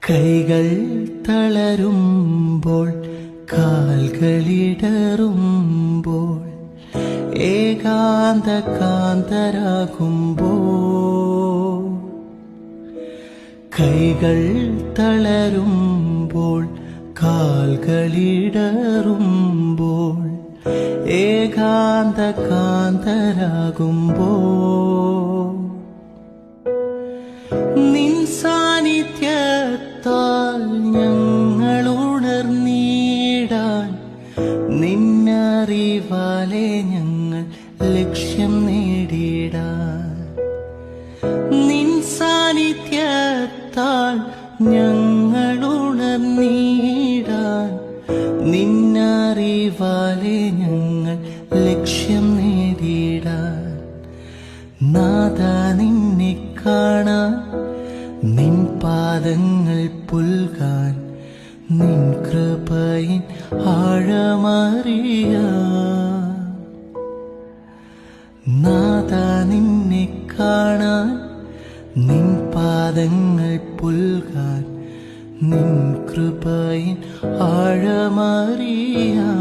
കൈകൾ തളരുമ്പോൾ കാൽകളിടറുമ്പോൾ ഏകാന്ത കാന്തരാകുമ്പോൾ കൈകൾ തളരുമ്പോൾ കാൽകളിടറുമ്പോൾ ഏകാന്ത കാന്തരാകുമ്പോൾ നിൻ സാന്നിധ്യത്താൽ ഞങ്ങൾ ഉണർന്നിടാൻ നിന്നറിവാലെ ഞങ്ങൾ ലക്ഷ്യം നേടിടാൻ നിൻ സാന്നിധ്യത്താൽ ഞങ്ങൾ ഉണർന്നിടാൻ നിന്നറിവാലെ ഞങ്ങൾ ലക്ഷ്യം നേടിടാൻ നാഥാ നിന്നെ കാണാൻ നിൻ പാദങ്ങൾ പുൽകാൻ നിൻ കൃപയിൻ ആഴമറിയാൻ നാഥാ നിന്നെ കാണാൻ നിൻ പാദങ്ങൾ പുൽകാൻ നിൻ കൃപയിൻ ആഴമറിയാൻ